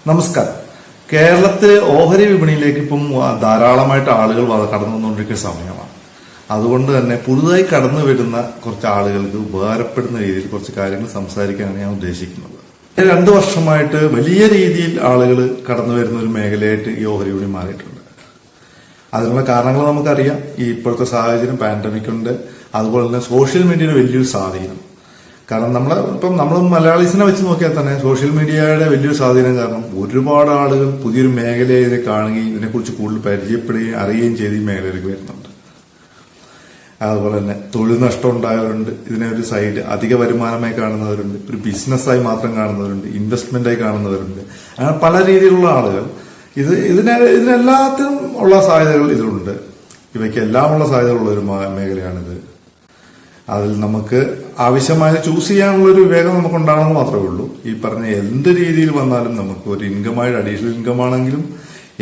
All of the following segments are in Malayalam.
നമസ്കാരം. കേരളത്തിലെ ഓഹരി വിപണിയിലേക്ക് ഇപ്പം ധാരാളമായിട്ട് ആളുകൾ കടന്നു വന്നുകൊണ്ടിരിക്കുന്ന സമയമാണ്. അതുകൊണ്ട് തന്നെ പുതുതായി കടന്നു വരുന്ന കുറച്ച് ആളുകൾക്ക് ഉപകാരപ്പെടുന്ന രീതിയിൽ കുറച്ച് കാര്യങ്ങൾ സംസാരിക്കാനാണ് ഞാൻ ഉദ്ദേശിക്കുന്നത്. 2 വർഷമായിട്ട് വലിയ രീതിയിൽ ആളുകൾ കടന്നു വരുന്ന ഒരു മേഖലയായിട്ട് ഈ ഓഹരി വിപണി മാറിയിട്ടുണ്ട്. അതിനുള്ള കാരണങ്ങൾ നമുക്കറിയാം. ഈ ഇപ്പോഴത്തെ സാഹചര്യം, പാൻഡമിക് ഉണ്ട്, അതുപോലെ തന്നെ സോഷ്യൽ മീഡിയയുടെ വലിയൊരു സ്വാധീനം. കാരണം നമ്മൾ മലയാളീസിനെ വെച്ച് നോക്കിയാൽ തന്നെ സോഷ്യൽ മീഡിയയുടെ വലിയൊരു സ്വാധീനം കാരണം ഒരുപാട് ആളുകൾ പുതിയൊരു മേഖലയെ കാണുകയും ഇതിനെക്കുറിച്ച് കൂടുതൽ പരിചയപ്പെടുകയും അറിയുകയും ചെയ്ത് ഈ മേഖലയിലേക്ക് വരുന്നുണ്ട്. അതുപോലെ തന്നെ തൊഴിൽ നഷ്ടം ഉണ്ടായവരുണ്ട്, ഇതിനെ ഒരു സൈഡ് അധിക വരുമാനമായി കാണുന്നവരുണ്ട്, ഒരു ബിസിനസ്സായി മാത്രം കാണുന്നവരുണ്ട്, ഇൻവെസ്റ്റ്മെന്റായി കാണുന്നവരുണ്ട്. അങ്ങനെ പല രീതിയിലുള്ള ആളുകൾ ഇതിനെല്ലാത്തിനും ഉള്ള സാധ്യതകൾ ഇതിലുണ്ട്. ഇവയ്ക്കെല്ലാമുള്ള സാധ്യതകളുള്ള ഒരു മേഖലയാണിത്. അതിൽ നമുക്ക് ആവശ്യമായ ചൂസ് ചെയ്യാനുള്ള ഒരു വിവേകം നമുക്ക് ഉണ്ടാകണമെന്ന് മാത്രമേ ഉള്ളൂ. ഈ പറഞ്ഞ എന്ത് രീതിയിൽ വന്നാലും നമുക്ക് ഒരു ഇൻകമായിട്ട് അഡീഷണൽ ഇൻകം ആണെങ്കിലും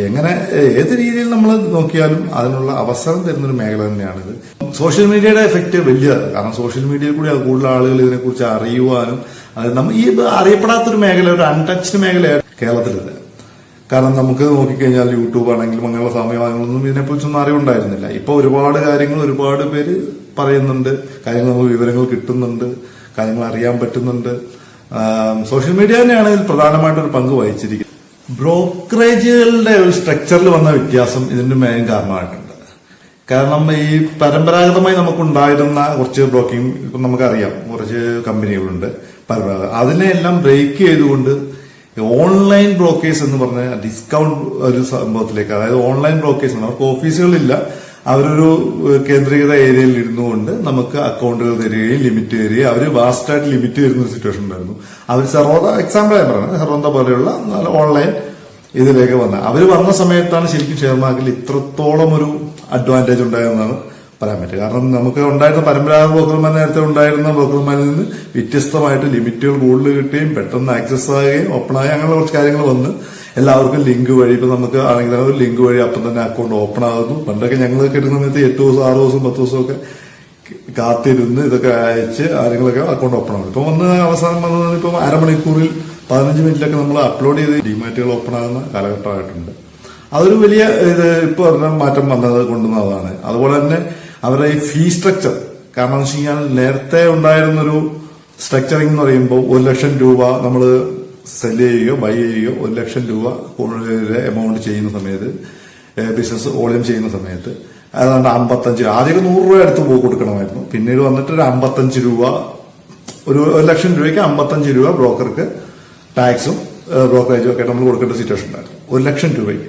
എങ്ങനെ ഏത് രീതിയിൽ നമ്മൾ നോക്കിയാലും അതിനുള്ള അവസരം തരുന്നൊരു മേഖല തന്നെയാണിത്. സോഷ്യൽ മീഡിയയുടെ എഫക്റ്റ് വലിയതാണ്. കാരണം സോഷ്യൽ മീഡിയയിൽ കൂടി കൂടുതൽ ആളുകൾ ഇതിനെക്കുറിച്ച് അറിയുവാനും ഈ അറിയപ്പെടാത്തൊരു മേഖല, ഒരു അൺടച്ച്ഡ് മേഖലയാണ് കേരളത്തിലിത്. കാരണം നമുക്ക് നോക്കിക്കഴിഞ്ഞാൽ യൂട്യൂബ് ആണെങ്കിലും അങ്ങനെയുള്ള സമയമാണെങ്കിലും ഇതിനെക്കുറിച്ചൊന്നും അറിവുണ്ടായിരുന്നില്ല. ഇപ്പൊ ഒരുപാട് കാര്യങ്ങൾ ഒരുപാട് പേര് പറയുന്നുണ്ട്, കാര്യങ്ങൾ നമുക്ക് വിവരങ്ങൾ കിട്ടുന്നുണ്ട്, കാര്യങ്ങൾ അറിയാൻ പറ്റുന്നുണ്ട്. സോഷ്യൽ മീഡിയ തന്നെയാണ് ഇതിൽ പ്രധാനമായിട്ടൊരു പങ്ക് വഹിച്ചിരിക്കുന്നത്. ബ്രോക്കറേജുകളുടെ ഒരു സ്ട്രക്ചറിൽ വന്ന വ്യത്യാസം ഇതിന്റെ മെയിൻ കാരണമായിട്ടുണ്ട്. കാരണം ഈ പരമ്പരാഗതമായി നമുക്കുണ്ടായിരുന്ന കുറച്ച് ബ്രോക്കിംഗ്, ഇപ്പം നമുക്കറിയാം കുറച്ച് കമ്പനികളുണ്ട് പരമ്പരാഗത, അതിനെല്ലാം ബ്രേക്ക് ചെയ്തുകൊണ്ട് ഓൺലൈൻ ബ്രോക്കേഴ്സ് എന്ന് പറഞ്ഞ ഡിസ്കൗണ്ട് ഒരു സംഭവത്തിലേക്ക്, അതായത് ഓൺലൈൻ ബ്രോക്കേഴ്സ് അവർക്ക് ഓഫീസുകളില്ല, അവരൊരു കേന്ദ്രീകൃത ഏരിയയിൽ ഇരുന്നുകൊണ്ട് നമുക്ക് അക്കൗണ്ടുകൾ തരികയും ലിമിറ്റ് തരികയും അവർ വാസ്റ്റായിട്ട് ലിമിറ്റ് തരുന്ന ഒരു സിറ്റുവേഷൻ ഉണ്ടായിരുന്നു. അവർ എക്സാമ്പിളായി പറയുന്നത് സെറോന്ത പോലെയുള്ള ഓൺലൈൻ ഇതിലേക്ക് അവർ വന്ന സമയത്താണ് ശരിക്കും ഷെയർ മാർക്കറ്റിൽ ഇത്രത്തോളം ഒരു അഡ്വാൻറ്റേജ് ഉണ്ടായെന്നാണ് പറയാൻ പറ്റുക. കാരണം നമുക്ക് ഉണ്ടായിരുന്ന പരമ്പരാഗത ബ്രോക്കർമാർ നേരത്തെ ഉണ്ടായിരുന്ന ബ്രോക്കർമാരിൽ നിന്ന് വ്യത്യസ്തമായിട്ട് ലിമിറ്റുകൾ കൂടുതൽ കിട്ടുകയും പെട്ടെന്ന് ആക്സസ് ആകുകയും ഓപ്പണായി അങ്ങനെയുള്ള കുറച്ച് കാര്യങ്ങൾ വന്ന് എല്ലാവർക്കും ലിങ്ക് വഴി, ഇപ്പൊ നമുക്ക് ആണെങ്കിൽ ഒരു ലിങ്ക് വഴി അപ്പം തന്നെ അക്കൗണ്ട് ഓപ്പൺ ആകുന്നു. പണ്ടൊക്കെ ഞങ്ങൾ കിട്ടുന്ന സമയത്ത് 8 ദിവസം 6 ദിവസം 10 ദിവസമൊക്കെ കാത്തിരുന്ന് ഇതൊക്കെ അയച്ച് ആരെങ്കിലൊക്കെ അക്കൗണ്ട് ഓപ്പൺ ആകും. ഇപ്പൊ അവസാനം വന്നത് ഇപ്പം അരമണിക്കൂറിൽ 15 മിനിറ്റിലൊക്കെ നമ്മൾ അപ്ലോഡ് ചെയ്ത് ഡിമാറ്റുകൾ ഓപ്പൺ ആകുന്ന കാലഘട്ടമായിട്ടുണ്ട്. അതൊരു വലിയ ഇപ്പൊ മാറ്റം കൊണ്ടുവന്നതാണ്. അതുപോലെ തന്നെ അവരുടെ ഈ ഫീ സ്ട്രക്ചർ, കാരണം എന്ന് വെച്ച് കഴിഞ്ഞാൽ നേരത്തെ ഉണ്ടായിരുന്നൊരു സ്ട്രക്ചറിംഗ് എന്ന് പറയുമ്പോൾ 1 ലക്ഷം രൂപ നമ്മൾ സെല് ചെയ്യുകയോ ബൈ ചെയ്യുകയോ 1 ലക്ഷം രൂപ എമൗണ്ട് ചെയ്യുന്ന സമയത്ത്, ബിസിനസ് വോളിയം ചെയ്യുന്ന സമയത്ത് ഏതാണ്ട് 55, ആദ്യം 100 രൂപ അടുത്ത് കൊടുക്കണമായിരുന്നു. പിന്നീട് വന്നിട്ട് ഒരു 55 രൂപ, ഒരു 1 ലക്ഷം രൂപയ്ക്ക് 55 രൂപ ബ്രോക്കർക്ക് ടാക്സും ബ്രോക്കറേജും ഒക്കെ നമ്മൾ കൊടുക്കേണ്ട സിറ്റുവേഷൻ ഉണ്ടായിരുന്നു 1 ലക്ഷം രൂപയ്ക്ക്.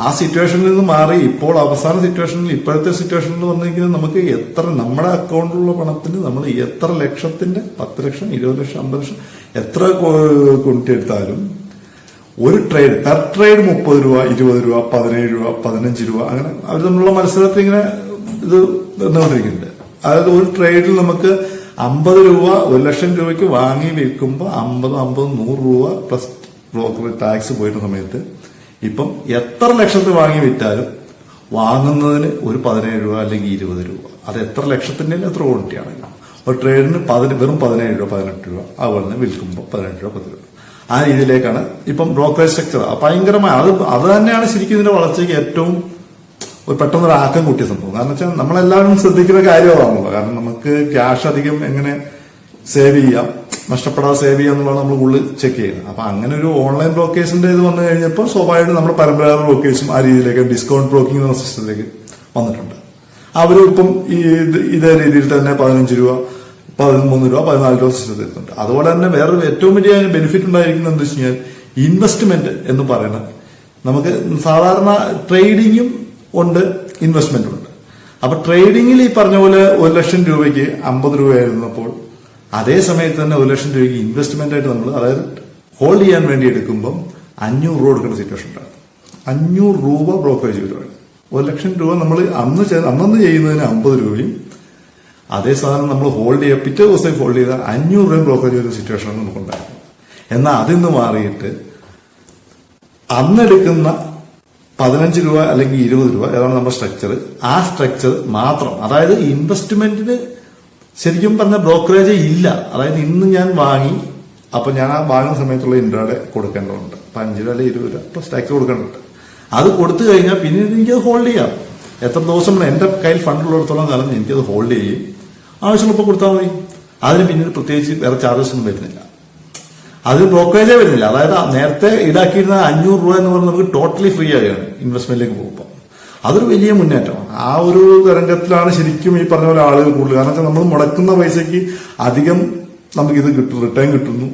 ആ സിറ്റുവേഷനിൽ നിന്ന് മാറി ഇപ്പോൾ അവസാന സിറ്റുവേഷനിൽ, ഇപ്പോഴത്തെ സിറ്റുവേഷനിൽ വന്നിരിക്കുന്നത് നമുക്ക് എത്ര നമ്മുടെ അക്കൗണ്ടിലുള്ള പണത്തിന് നമ്മൾ എത്ര ലക്ഷത്തിന്റെ 10 ലക്ഷം 20 ലക്ഷം 50 ലക്ഷം എത്ര കൊണ്ടെടുത്താലും ഒരു ട്രേഡ് പെർ ട്രേഡ് 30 രൂപ 20 രൂപ 17 രൂപ 15 രൂപ അങ്ങനെ അവർ തമ്മിലുള്ള മത്സരത്തിൽ ഇങ്ങനെ ഇത് വന്നുകൊണ്ടിരിക്കുന്നുണ്ട്. അതായത് ഒരു ട്രേഡിൽ നമുക്ക് 50 രൂപ 1 ലക്ഷം രൂപയ്ക്ക് വാങ്ങി വിൽക്കുമ്പോൾ 50 100 രൂപ പ്ലസ് ബ്രോക്കർ ടാക്സ് പോയിരുന്ന സമയത്ത് ഇപ്പം എത്ര ലക്ഷത്തിൽ വാങ്ങി വിറ്റാലും വാങ്ങുന്നതിന് ഒരു 17 രൂപ അല്ലെങ്കിൽ 20 രൂപ, അത് എത്ര ലക്ഷത്തിന്റെ എത്ര ക്വാണ്ടിറ്റിയാണെങ്കിലും ഒരു ട്രേഡിന് വെറും 17 രൂപ 18 രൂപ, അതുപോലെ തന്നെ വിൽക്കുമ്പോൾ 18 രൂപ 10 രൂപ. ആ രീതിയിലേക്കാണ് ഇപ്പം ബ്രോക്കറേജ് സ്ട്രക്ചർ. ഭയങ്കരമായ അത് തന്നെയാണ് ശരിക്കും ഇതിന്റെ വളർച്ചയ്ക്ക് ഏറ്റവും ഒരു പെട്ടെന്നൊരു ആക്കം കൂട്ടിയ സംഭവം. കാരണം വെച്ചാൽ നമ്മളെല്ലാവരും ശ്രദ്ധിക്കുന്ന കാര്യമാണല്ലോ. കാരണം നമുക്ക് ക്യാഷ് അധികം എങ്ങനെ സേവ് ചെയ്യാം, നഷ്ടപ്പെടാതെ സേവ് ചെയ്യാം എന്നുള്ളത് നമ്മൾ കൂടുതൽ ചെക്ക് ചെയ്യുന്നത്. അപ്പൊ അങ്ങനെ ഒരു ഓൺലൈൻ ബ്രോക്കേഴ്സിന്റെ ഇത് വന്നു കഴിഞ്ഞപ്പോൾ സ്വാഭാവികമായിട്ട് നമ്മുടെ പരമ്പരാഗത ബ്രോക്കേഴ്സും ആ രീതിയിലേക്ക് ഡിസ്കൗണ്ട് ബ്രോക്കിംഗ് എന്ന സിസ്റ്റത്തിലേക്ക് വന്നിട്ടുണ്ട്. അവരും ഇപ്പം ഇതേ രീതിയിൽ തന്നെ 15 രൂപ 13 രൂപ 14 രൂപ സിസ്റ്റത്തിൽ എത്തുന്നുണ്ട്. അതുപോലെ തന്നെ വേറൊരു ഏറ്റവും വലിയ ബെനിഫിറ്റ് ഉണ്ടായിരിക്കുന്നത് എന്താ വെച്ച് കഴിഞ്ഞാൽ ഇൻവെസ്റ്റ്മെന്റ് എന്ന് പറയുന്നത് നമുക്ക് സാധാരണ ട്രേഡിങ്ങും ഉണ്ട്, ഇൻവെസ്റ്റ്മെന്റും ഉണ്ട്. അപ്പൊ ട്രേഡിങ്ങിൽ ഈ പറഞ്ഞ പോലെ 1 ലക്ഷം രൂപയ്ക്ക് 50 രൂപയായിരുന്നപ്പോൾ അതേ സമയത്ത് തന്നെ 1 ലക്ഷം രൂപയ്ക്ക് ഇൻവെസ്റ്റ്മെന്റ് ആയിട്ട് നമ്മൾ, അതായത് ഹോൾഡ് ചെയ്യാൻ വേണ്ടി എടുക്കുമ്പോൾ 500 രൂപ കൊടുക്കേണ്ട സിറ്റുവേഷൻ ഉണ്ടാകും. 500 രൂപ ബ്രോക്കറേജ് വരുവാണ്. 1 ലക്ഷം രൂപ നമ്മൾ അന്ന് ചെയ്യുന്നതിന് 50 രൂപയും അതേ സാധനം നമ്മൾ ഹോൾഡ് ചെയ്യുക പിറ്റേ ദിവസം ഹോൾഡ് ചെയ്താൽ 500 രൂപയും ബ്രോക്കറേജ് വരുന്ന സിറ്റുവേഷനാണ് നമുക്കുണ്ടായിരുന്നത്. എന്നാൽ അതിന്ന് മാറിയിട്ട് അന്നെടുക്കുന്ന 15 രൂപ അല്ലെങ്കിൽ 20 രൂപ ഏതാണ് നമ്മുടെ സ്ട്രക്ചർ, ആ സ്ട്രക്ചർ മാത്രം, അതായത് ഇൻവെസ്റ്റ്മെന്റിന് ശരിക്കും പറഞ്ഞ ബ്രോക്കറേജ് ഇല്ല. അതായത് ഇന്ന് ഞാൻ വാങ്ങി, അപ്പൊ ഞാൻ ആ വാങ്ങുന്ന സമയത്തുള്ള ഇൻട്രാഡേ കൊടുക്കേണ്ടതുണ്ട്. 15 അല്ലെങ്കിൽ 20 രൂപ പ്ലസ് ടാക്സ് കൊടുക്കുന്നുണ്ട്. അത് കൊടുത്തു കഴിഞ്ഞാൽ പിന്നെ എനിക്കത് ഹോൾഡ് ചെയ്യാം. എത്ര ദിവസം എന്റെ കയ്യിൽ ഫണ്ടുള്ളിടത്തോളം കാലം എനിക്കത് ഹോൾഡ് ചെയ്യും. ആവശ്യമുള്ളപ്പോൾ കൊടുത്താൽ മതി. അതിന് പിന്നീട് പ്രത്യേകിച്ച് വേറെ ചാർജസ് ഒന്നും വരുന്നില്ല. അതിന് ബ്രോക്കറേജേ വരുന്നില്ല. അതായത് നേരത്തെ ഈടാക്കിയിരുന്ന 500 രൂപ എന്ന് പറഞ്ഞാൽ നമുക്ക് ടോട്ടലി ഫ്രീ ആയാണ് ഇൻവെസ്റ്റ്മെന്റിലേക്ക് പോകുമ്പോൾ. അതൊരു വലിയ മുന്നേറ്റമാണ്. ആ ഒരു രംഗത്തിലാണ് ശരിക്കും ഈ പറഞ്ഞ പോലെ ആളുകൾ കൂടുതൽ. കാരണം വെച്ചാൽ നമ്മൾ മുടക്കുന്ന പൈസയ്ക്ക് അധികം നമുക്ക് ഇത് കിട്ടും, റിട്ടേൺ കിട്ടുന്നു.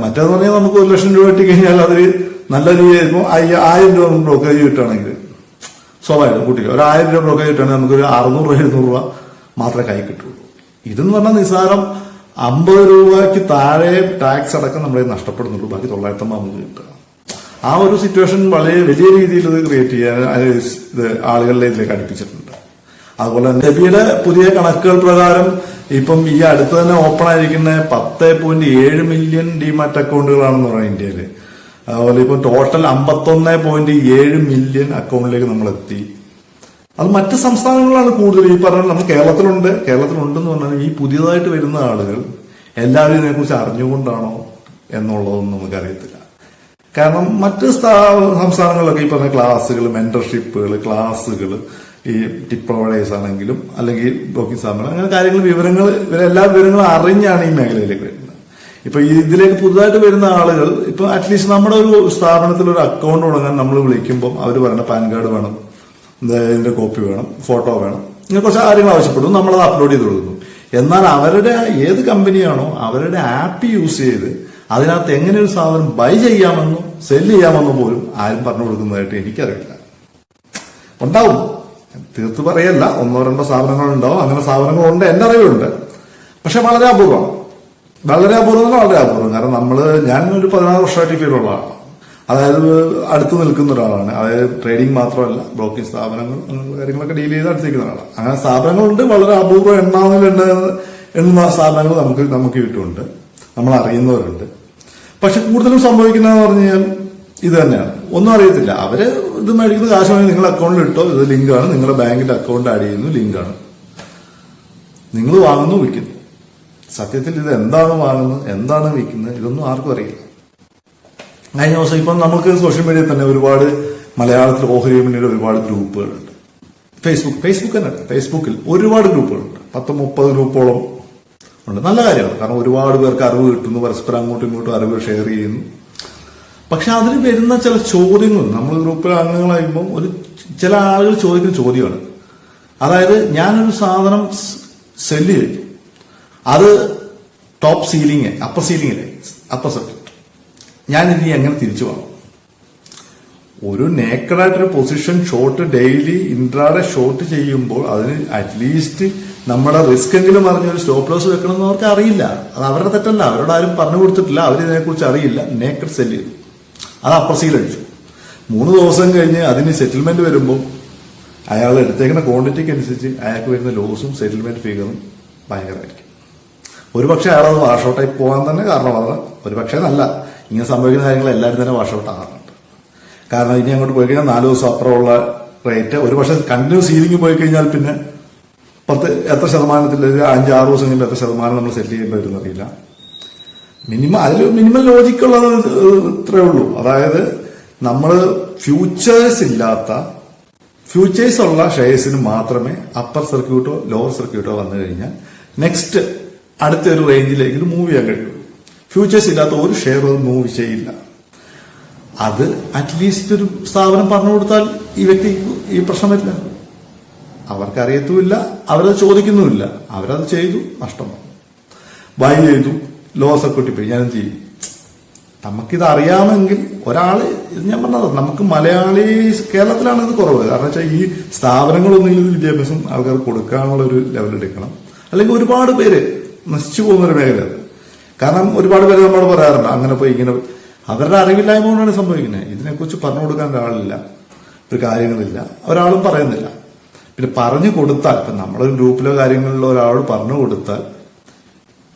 മറ്റേന്ന് പറഞ്ഞാൽ നമുക്ക് 1 ലക്ഷം രൂപ കിട്ടി കഴിഞ്ഞാൽ അതിൽ നല്ല രീതിയിൽ ഇപ്പോൾ 1000 രൂപ നമുക്ക് ബ്രോക്കറേജ് കിട്ടുകയാണെങ്കിൽ സ്വാഭാവികം കൂട്ടില്ല. ഒരു 1000 രൂപ ബ്രോക്കറേജ് കിട്ടുകയാണെങ്കിൽ നമുക്കൊരു 600 700 രൂപ മാത്രമേ കൈ കിട്ടുള്ളൂ. ഇതെന്ന് പറഞ്ഞാൽ നിസ്സാരം 50 രൂപയ്ക്ക് താഴെ ടാക്സ് അടക്കം നമ്മളെ നഷ്ടപ്പെടുന്നുള്ളൂ. ബാക്കി 950 കിട്ടുക. ആ ഒരു സിറ്റുവേഷൻ വളരെ വലിയ രീതിയിൽ ഇത് ക്രിയേറ്റ് ചെയ്യാൻ ഇത് ആളുകളിലെ ഇതിലേക്ക് അടുപ്പിച്ചിട്ടുണ്ട്. അതുപോലെ തന്നെ സെബിയുടെ പുതിയ കണക്കുകൾ പ്രകാരം ഇപ്പം ഈ അടുത്ത് തന്നെ ഓപ്പൺ ആയിരിക്കുന്ന 10.7 മില്യൺ ഡിമാറ്റ് അക്കൗണ്ടുകളാണെന്ന് പറയുന്നത് ഇന്ത്യയിൽ. അതുപോലെ ഇപ്പൊ ടോട്ടൽ 51.7 മില്യൺ അക്കൗണ്ടിലേക്ക് നമ്മൾ എത്തി. അത് മറ്റ് സംസ്ഥാനങ്ങളിലാണ് കൂടുതൽ. ഈ പറഞ്ഞ നമ്മൾ കേരളത്തിലുണ്ടെന്ന് പറഞ്ഞാൽ ഈ പുതിയതായിട്ട് വരുന്ന ആളുകൾ എല്ലാവരും ഇതിനെക്കുറിച്ച് അറിഞ്ഞുകൊണ്ടാണോ എന്നുള്ളതൊന്നും നമുക്കറിയത്തില്ല. കാരണം മറ്റ് സംസ്ഥാനങ്ങളിലൊക്കെ ഈ പറഞ്ഞ ക്ലാസ്സുകൾ, മെന്റർഷിപ്പുകൾ, ക്ലാസ്സുകൾ, ഈ ടിപ്പ് പ്രൊവൈഡേഴ്സ് ആണെങ്കിലും അല്ലെങ്കിൽ ബ്രോക്കിംഗ് സ്ഥാപനം, അങ്ങനെ കാര്യങ്ങൾ ഇവരെല്ലാ വിവരങ്ങളും അറിഞ്ഞാണ് ഈ മേഖലയിലേക്ക് വരുന്നത്. ഇപ്പൊ ഇതിലേക്ക് പുതുതായിട്ട് വരുന്ന ആളുകൾ ഇപ്പൊ അറ്റ്ലീസ്റ്റ് നമ്മുടെ ഒരു സ്ഥാപനത്തിൽ ഒരു അക്കൗണ്ട് തുടങ്ങാൻ നമ്മൾ വിളിക്കുമ്പോൾ അവർ പറയുന്ന പാൻ കാർഡ് വേണം, ഇതിന്റെ കോപ്പി വേണം, ഫോട്ടോ വേണം, ഇങ്ങനെ കുറച്ച് കാര്യങ്ങൾ ആവശ്യപ്പെടുന്നു. നമ്മളത് അപ്ലോഡ് ചെയ്ത് കൊടുക്കുന്നു. എന്നാൽ അവരുടെ ഏത് കമ്പനിയാണോ അവരുടെ ആപ്പ് യൂസ് ചെയ്ത് അതിനകത്ത് എങ്ങനെ ഒരു സാധനം ബൈ ചെയ്യാമെന്നോ സെല് ചെയ്യാമെന്നോ പോലും ആരും പറഞ്ഞു കൊടുക്കുന്നതായിട്ട് എനിക്കറിയില്ല. ഉണ്ടാവും, തീർത്ത് പറയല്ല, 1-2 സ്ഥാപനങ്ങളുണ്ടാവും. അങ്ങനെ സ്ഥാപനങ്ങളുണ്ട്, എന്റെ അറിവുണ്ട്. പക്ഷെ വളരെ അപൂർവം. വളരെ അപൂർവം. കാരണം ഞാനൊരു 16 വർഷമായിട്ട് ഫീൽഡുള്ള ആളാണ്. അതായത് അടുത്ത് നിൽക്കുന്ന ഒരാളാണ്. അതായത് ട്രേഡിംഗ് മാത്രമല്ല, ബ്രോക്കിംഗ് സ്ഥാപനങ്ങൾ അങ്ങനെയുള്ള കാര്യങ്ങളൊക്കെ ഡീൽ ചെയ്ത് അടുത്തിരിക്കുന്ന ആളാണ്. അങ്ങനെ സ്ഥാപനങ്ങളുണ്ട്. വളരെ അപൂർവം എണ്ണുന്ന സ്ഥാപനങ്ങൾ നമുക്ക് ചുറ്റുമുണ്ട്. നമ്മൾ അറിയുന്നവരുണ്ട്. പക്ഷെ കൂടുതലും സംഭവിക്കുന്നതെന്ന് പറഞ്ഞു കഴിഞ്ഞാൽ ഇത് തന്നെയാണ്. ഒന്നും അറിയത്തില്ല. അവര് ഇത് മേടിക്കുന്ന കാശ് വേണമെങ്കിൽ നിങ്ങളുടെ അക്കൗണ്ടിൽ ഇട്ടോ, ഇത് ലിങ്കാണ്, നിങ്ങളുടെ ബാങ്കിന്റെ അക്കൗണ്ട് ആഡ് ചെയ്യുന്നു, ലിങ്കാണ്, നിങ്ങൾ വാങ്ങുന്നു, വിൽക്കുന്നു. സത്യത്തിൽ ഇത് എന്താണ് വാങ്ങുന്നത്, എന്താണ് വിൽക്കുന്നത്, ഇതൊന്നും ആർക്കും അറിയില്ല. കഴിഞ്ഞ ദിവസം ഇപ്പം നമുക്ക് സോഷ്യൽ മീഡിയയിൽ തന്നെ ഒരുപാട് മലയാളത്തിൽ ഓഹരി വിപണിയുടെ ഒരുപാട് ഗ്രൂപ്പുകളുണ്ട്. ഫേസ്ബുക്കിൽ ഒരുപാട് ഗ്രൂപ്പുകളുണ്ട്. 10-30 ഗ്രൂപ്പോളം ഉണ്ട്. നല്ല കാര്യമാണ്. കാരണം ഒരുപാട് പേർക്ക് അറിവ് കിട്ടുന്നു, പരസ്പരം അങ്ങോട്ടും ഇങ്ങോട്ടും അറിവ് ഷെയർ ചെയ്യുന്നു. പക്ഷെ അതിൽ വരുന്ന ചില ചോദ്യങ്ങൾ നമ്മൾ ഗ്രൂപ്പിൽ അംഗങ്ങളാകുമ്പോൾ ചില ആളുകൾ ചോദിക്കുന്ന ചോദ്യമാണ്. അതായത് ഞാനൊരു സാധനം സെല്ല് ചെയ്തു, അത് ടോപ്പ് സീലിംഗ്, അപ്പർ സർക്യൂട്ട്, ഞാൻ ഇനി എങ്ങനെ തിരിച്ചു പോകണം? ഒരു നേക്കഡായിട്ടൊരു position short daily intraday short ചെയ്യുമ്പോൾ അതിന് അറ്റ്ലീസ്റ്റ് നമ്മുടെ റിസ്ക് എങ്കിലും അറിഞ്ഞൊരു സ്റ്റോപ്പ് ലോസ് വെക്കണമെന്ന് അവർക്ക് അറിയില്ല. അത് അവരുടെ തെറ്റല്ല, അവരോട് ആരും പറഞ്ഞു കൊടുത്തിട്ടില്ല, അവരിതിനെക്കുറിച്ച് അറിയില്ല. നേക്കഡ് സെല്ല് ചെയ്തു, അത് അപ്പർ സീൽ അടിച്ചു. 3 ദിവസം കഴിഞ്ഞ് അതിന് സെറ്റിൽമെന്റ് വരുമ്പോൾ അയാൾ എടുത്തേക്കുന്ന ക്വാണ്ടിറ്റിക്ക് അനുസരിച്ച് അയാൾക്ക് വരുന്ന ലോസും സെറ്റിൽമെന്റ് ഫിഗറും ഭയങ്കരമായിരിക്കും. ഒരുപക്ഷെ അയാളത് വാഷ് ഔട്ടായി പോകാൻ തന്നെ കാരണമാണ്. ഒരുപക്ഷെ നല്ല ഇങ്ങനെ സംഭവിക്കുന്ന കാര്യങ്ങൾ എല്ലാവരും തന്നെ വാഷ് ഔട്ട് ആകാറുണ്ട്. കാരണം ഇനി അങ്ങോട്ട് പോയി കഴിഞ്ഞാൽ 4 ദിവസം അപ്പുറമുള്ള റേറ്റ് ഒരുപക്ഷെ കണ്ടിന്യൂ സീലിംഗ് പോയി കഴിഞ്ഞാൽ പിന്നെ എത്ര ശതമാനത്തിൽ 5-6 ദിവസം കഴിയുമ്പോൾ എത്ര ശതമാനം നമ്മൾ സെറ്റ് ചെയ്യേണ്ടി വരും അറിയില്ല. അതിൽ മിനിമം ലോജിക്കുള്ളത് ഇത്രേ ഉള്ളൂ. അതായത് നമ്മൾ ഫ്യൂച്ചേഴ്സ് ഉള്ള ഷെയർസിന് മാത്രമേ അപ്പർ സർക്യൂട്ടോ ലോവർ സർക്യൂട്ടോ വന്നു കഴിഞ്ഞാൽ നെക്സ്റ്റ് അടുത്ത ഒരു റേഞ്ചിലേക്ക് മൂവ് ചെയ്യാൻ കഴിയുള്ളൂ. ഫ്യൂച്ചേഴ്സ് ഇല്ലാത്ത ഒരു ഷെയർ മൂവ് ചെയ്യില്ല. അത് അറ്റ്ലീസ്റ്റ് ഒരു സ്ഥാപനം പറഞ്ഞു കൊടുത്താൽ ഈ വ്യക്തിക്ക് ഈ പ്രശ്നം വരില്ല. അവർക്കറിയത്തുമില്ല, അവരത് ചോദിക്കുന്നുമില്ല. അവരത് ചെയ്തു, നഷ്ടം ബൈ ചെയ്തു, ലോവർ സർക്യൂട്ടിൽ പോയി. ഞാനെന്ത് ചെയ്യും? നമുക്കിത് അറിയാമെങ്കിൽ ഒരാള്, ഞാൻ പറഞ്ഞത് നമുക്ക് മലയാളി കേരളത്തിലാണ് ഇത് കുറവ്. കാരണം വെച്ചാൽ ഈ സ്ഥാപനങ്ങളൊന്നും ഇത് വിദ്യാഭ്യാസം ആൾക്കാർ കൊടുക്കാനുള്ള ഒരു ലെവൽ എടുക്കണം. അല്ലെങ്കിൽ ഒരുപാട് പേര് നശിച്ചു പോകുന്നൊരു മേഖല അത്. കാരണം ഒരുപാട് പേര് നമ്മളോട് പറയാറുണ്ട് അങ്ങനെ പോയി ഇങ്ങനെ. അവരുടെ അറിവില്ലായ്മ കൊണ്ടാണ് സംഭവിക്കുന്നത്. ഇതിനെക്കുറിച്ച് പറഞ്ഞു കൊടുക്കാൻ ഒരാളില്ല, ഒരു കാര്യങ്ങളില്ല, ഒരാളും പറയുന്നില്ല. പിന്നെ പറഞ്ഞു കൊടുത്താൽ, ഇപ്പം നമ്മളൊരു ഗ്രൂപ്പിലോ കാര്യങ്ങളിലോ ഒരാളോട് പറഞ്ഞു കൊടുത്താൽ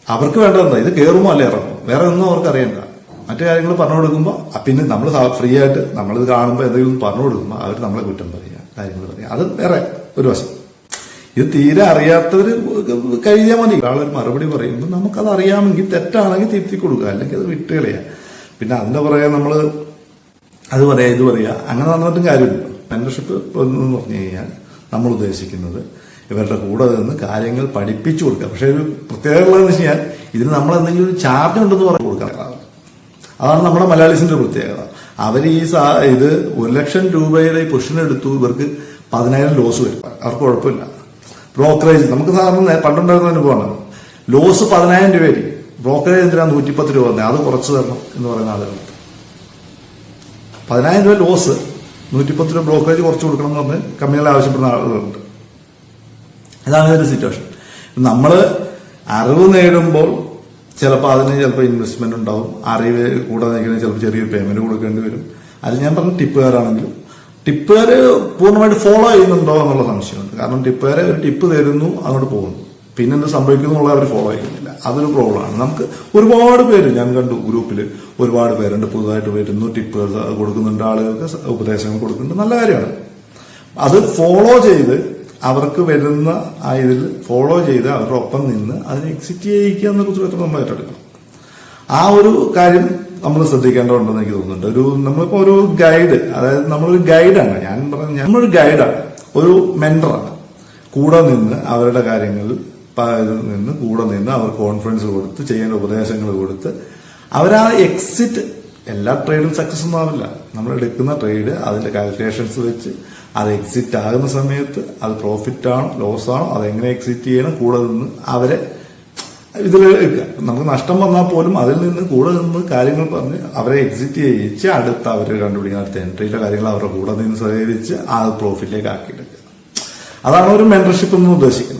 അവർക്ക് വേണ്ടതെന്താ? ഇത് കയറുമോ അല്ലെ ഇറങ്ങുമോ? വേറെ ഒന്നും അവർക്ക് അറിയണ്ട. മറ്റു കാര്യങ്ങൾ പറഞ്ഞു കൊടുക്കുമ്പോൾ പിന്നെ നമ്മൾ ഫ്രീ ആയിട്ട് നമ്മളിത് കാണുമ്പോൾ എന്തെങ്കിലും പറഞ്ഞു കൊടുക്കുമ്പോൾ അവർ നമ്മളെ കുറ്റം പറയുക, കാര്യങ്ങൾ പറയുക. അത് വേറെ ഒരു വശം. ഇത് തീരെ അറിയാത്തവർ കഴിയാൻ മതി. ഒരാളൊരു മറുപടി പറയുമ്പോൾ നമുക്കത് അറിയാമെങ്കിൽ തെറ്റാണെങ്കിൽ തിരുത്തി കൊടുക്കുക, അല്ലെങ്കിൽ അത് വിട്ടുകളയുക. പിന്നെ അതിന്റെ പുറകെ നമ്മൾ അത് പറയാ ഇത് പറയാ അങ്ങനെ നടന്നിട്ടും കാര്യമില്ല. മെന്റർഷിപ്പ് എന്ന് പറഞ്ഞു കഴിഞ്ഞാൽ നമ്മൾ ഉദ്ദേശിക്കുന്നത് ഇവരുടെ കൂടെ നിന്ന് കാര്യങ്ങൾ പഠിപ്പിച്ചു കൊടുക്കുക. പക്ഷെ ഒരു പ്രത്യേകത ഉള്ളതെന്ന് വെച്ച് കഴിഞ്ഞാൽ ഇതിന് നമ്മൾ എന്തെങ്കിലും ഒരു ചാർജ് ഉണ്ടെന്ന് പറഞ്ഞു കൊടുക്കാൻ. അതാണ് നമ്മുടെ മലയാളീസിന്റെ പ്രത്യേകത. അവർ ഇത് 1,00,000 രൂപയുടെ ഈ പൊസിഷൻ എടുത്തു, ഇവർക്ക് 10,000 ലോസ് വരും. അവർക്ക് കുഴപ്പമില്ല. ബ്രോക്കറേജ് നമുക്ക് സാധാരണ പണ്ടുണ്ടായിരുന്ന അനുഭവമാണ്. ലോസ് 10,000 രൂപയായിരിക്കും. ബ്രോക്കറേജ് എന്തിനാ 110 രൂപ തന്നെ, അത് കുറച്ച് തരണം എന്ന് പറയുന്ന ആളുകളുണ്ട്. 10,000 രൂപ ലോസ്, 110 രൂപ ബ്രോക്കറേജ് കുറച്ച് കൊടുക്കണം എന്ന് പറഞ്ഞ് കമ്പനികൾ ആവശ്യപ്പെടുന്ന ആളുകളുണ്ട്. ഇതാണ് ഒരു സിറ്റുവേഷൻ. നമ്മൾ അറിവ് നേടുമ്പോൾ ചിലപ്പോൾ അതിന് ചിലപ്പോൾ ഇൻവെസ്റ്റ്മെന്റ് ഉണ്ടാവും. അറിവ് കൂടെ നിൽക്കുന്ന ചിലപ്പോൾ ചെറിയൊരു പേയ്മെന്റ് കൊടുക്കേണ്ടി വരും. അത് ഞാൻ പറഞ്ഞ ടിപ്പുകാരാണെങ്കിലും ടിപ്പുകാർ പൂർണ്ണമായിട്ട് ഫോളോ ചെയ്യുന്നുണ്ടോ എന്നുള്ള സംശയമുണ്ട്. കാരണം ടിപ്പുകാരെ ഒരു ടിപ്പ് തരുന്നു, അങ്ങോട്ട് പോകുന്നു, പിന്നെന്ത് സംഭവിക്കുന്നു എന്നുള്ളത് അവർ ഫോളോ ചെയ്യുന്നില്ല. അതൊരു പ്രോബ്ലമാണ്. നമുക്ക് ഒരുപാട് പേര് ഞാൻ കണ്ടു, ഗ്രൂപ്പിൽ ഒരുപാട് പേരുണ്ട് പുതുതായിട്ട് വരുന്നു, ടിപ്പ് കൊടുക്കുന്നുണ്ട്, ആളുകൾക്ക് ഉപദേശങ്ങൾ കൊടുക്കുന്നുണ്ട്. നല്ല കാര്യമാണ്. അത് ഫോളോ ചെയ്ത് അവർക്ക് വരുന്ന ആ ഇതിൽ ഫോളോ ചെയ്ത് അവരുടെ ഒപ്പം നിന്ന് അതിനെ എക്സിറ്റ് ചെയ്യിക്കുക എന്നൊരു ഉത്തരവാദിത്വം നമ്മൾ ഏറ്റെടുക്കണം. ആ ഒരു കാര്യം നമ്മൾ ശ്രദ്ധിക്കേണ്ടതുണ്ടെന്ന് എനിക്ക് തോന്നുന്നുണ്ട്. നമ്മളിപ്പോ ഒരു ഗൈഡ്, അതായത് നമ്മളൊരു ഗൈഡാണ്. നമ്മളൊരു ഗൈഡാണ്, ഒരു മെന്ററാണ്. കൂടെ നിന്ന് അവരുടെ കാര്യങ്ങളിൽ കൂടെ നിന്ന് അവർക്ക് കോൺഫിഡൻസ് കൊടുത്ത് ചെയ്യേണ്ട ഉപദേശങ്ങൾ കൊടുത്ത് അവരാ എക്സിറ്റ്, എല്ലാ ട്രേഡും സക്സസ് ഒന്നും ആവില്ല. നമ്മൾ എടുക്കുന്ന ട്രേഡ് അതിന്റെ കാൽക്കുലേഷൻസ് വെച്ച് അത് എക്സിറ്റ് ആകുന്ന സമയത്ത് അത് പ്രോഫിറ്റ് ആണോ ലോസ് ആണോ, അതെങ്ങനെ എക്സിറ്റ് ചെയ്യണം, കൂടെ നിന്ന് അവരെ ഇതിൽ നമുക്ക് നഷ്ടം വന്നാൽ പോലും അതിൽ നിന്ന് കൂടെ നിന്ന് കാര്യങ്ങൾ പറഞ്ഞ് അവരെ എക്സിറ്റ് ചെയ്യിച്ച് അടുത്ത അവർ കണ്ടുപിടിക്കുന്ന അടുത്ത എൻട്രിയിലെ കാര്യങ്ങൾ അവരുടെ കൂടെ നിന്ന് സഹകരിച്ച് ആ പ്രോഫിറ്റിലേക്ക് ആക്കിയെടുക്കുക. അതാണ് ഒരു മെന്റർഷിപ്പ് എന്ന് ഉദ്ദേശിക്കുന്നത്.